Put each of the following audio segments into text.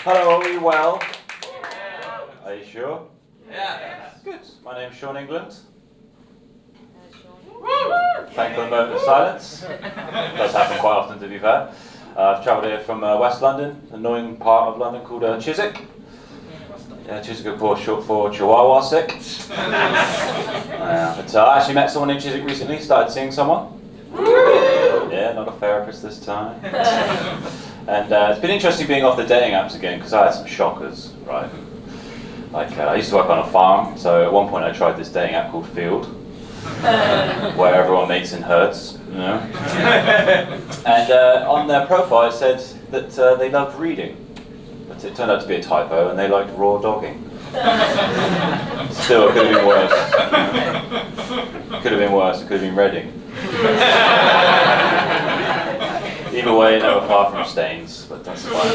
Hello, are we well? Are you sure? Yeah. Good. My name's Shaun England. Thank you for the moment of silence. It does happen quite often, to be fair. I've travelled here from West London, an annoying part of London called Chiswick. Yeah, Chiswick, of course, short for Chihuahua sick. But I actually met someone in Chiswick recently, started seeing someone. Yeah, not a therapist this time. And it's been interesting being off the dating apps again, because I had some shockers, right? Like, I used to work on a farm, so at one point I tried this dating app called Field, where everyone mates in herds, you know? And on their profile it said that they loved reading, but it turned out to be a typo, and they liked raw dogging. Still, it could have been worse. Could have been worse, it could have been Reading. Either way, never far from stains, but that's fine.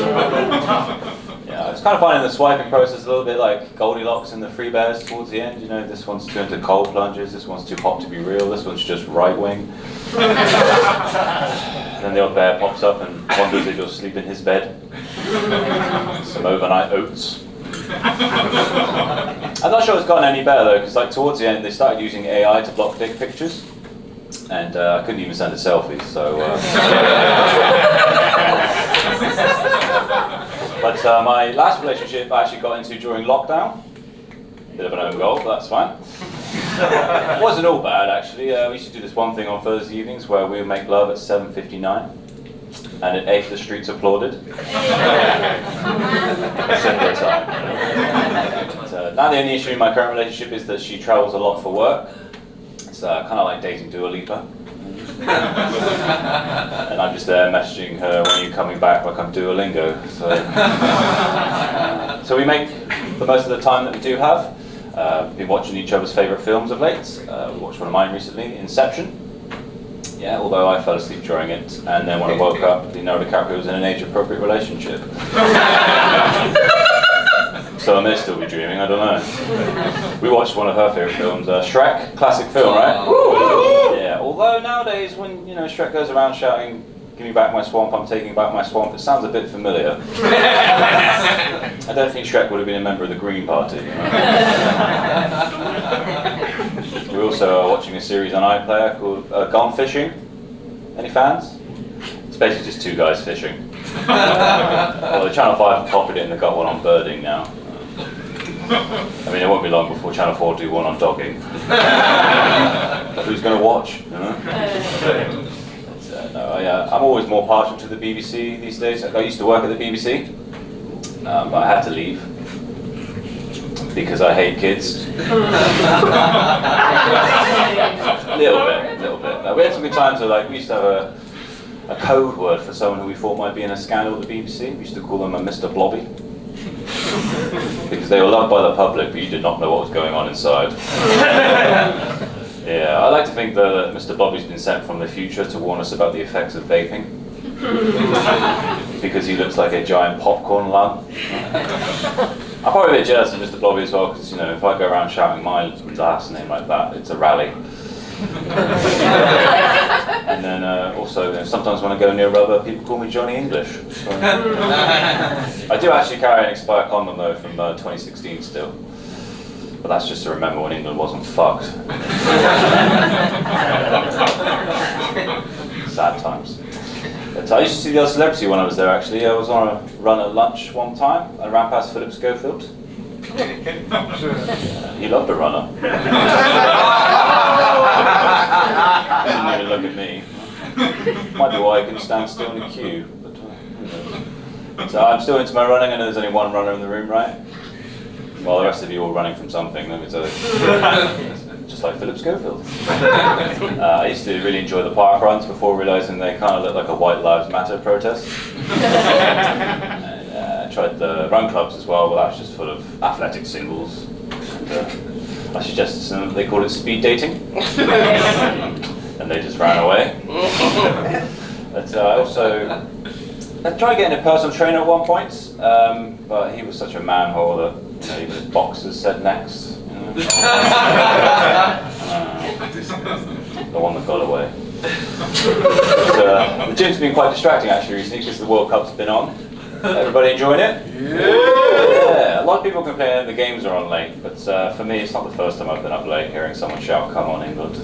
Yeah, it's kind of fun in the swiping process, a little bit like Goldilocks and the Three Bears towards the end. You know, this one's too into cold plunges, this one's too hot to be real, this one's just right wing. Then the odd bear pops up and wonders if you'll sleep in his bed. Some overnight oats. I'm not sure it's gotten any better though, because like towards the end they started using AI to block dick pictures. And I couldn't even send a selfie, so... But my last relationship I actually got into during lockdown. Bit of an own goal, but that's fine. It wasn't all bad, actually. We used to do this one thing on Thursday evenings where we would make love at 7:59. And at 8 the streets applauded. Simple time. But, now the only issue in my current relationship is that she travels a lot for work. It's kind of like dating Dua Lipa. And I'm just there messaging her, when are you coming back, like I'm Duolingo. So we make the most of the time that we do have. We've been watching each other's favourite films of late. We watched one of mine recently, Inception. Yeah, although I fell asleep during it, and then when I woke up, Leonardo DiCaprio was in an age-appropriate relationship. So I may still be dreaming, I don't know. We watched one of her favourite films, Shrek, classic film, right? Yeah, although nowadays when, you know, Shrek goes around shouting, give me back my swamp, I'm taking back my swamp, it sounds a bit familiar. I don't think Shrek would have been a member of the Green Party. You know? We're also watching a series on iPlayer called Gone Fishing. Any fans? It's basically just two guys fishing. Well, the Channel 5 copied it and they've got one on birding now. I mean, it won't be long before Channel 4 do one on dogging. Who's going to watch? You know? But, I'm always more partial to the BBC these days. I used to work at the BBC, but I had to leave because I hate kids. A little bit. We had some good times where, like, we used to have a code word for someone who we thought might be in a scandal at the BBC. We used to call them a Mr. Blobby. Because they were loved by the public, but you did not know what was going on inside. Yeah, I like to think that Mr. Blobby's been sent from the future to warn us about the effects of vaping. Because he looks like a giant popcorn lung. I'm probably a bit jealous of Mr. Blobby as well, because, you know, if I go around shouting my last name like that, it's a rally. And then also, you know, sometimes when I go near rubber, people call me Johnny English. So. I do actually carry an expired condom though from 2016 still. But that's just to remember when England wasn't fucked. Sad times. But I used to see the other celebrity when I was there actually. I was on a run at lunch one time. I ran past Philip Schofield. He loved a runner. Didn't even look at me. Might be why I couldn't stand still in a queue. But who knows. So I'm still into my running. I know there's only one runner in the room, right? Well, the rest of you all running from something, let me tell you. Just like Philip Schofield. I used to really enjoy the park runs before realising they kind of looked like a White Lives Matter protest. I tried the run clubs as well, but that was just full of athletic singles. And, I suggested to them that they called it speed dating. And they just ran away. But I tried getting a personal trainer at one point, but he was such a manhole that, you know, even his boxers said next. You know? The one that got away. But, the gym's been quite distracting actually recently because the World Cup's been on. Everybody enjoying it? Yeah. A lot of people complain the games are on late, but for me, it's not the first time I've been up late hearing someone shout, "Come on, England."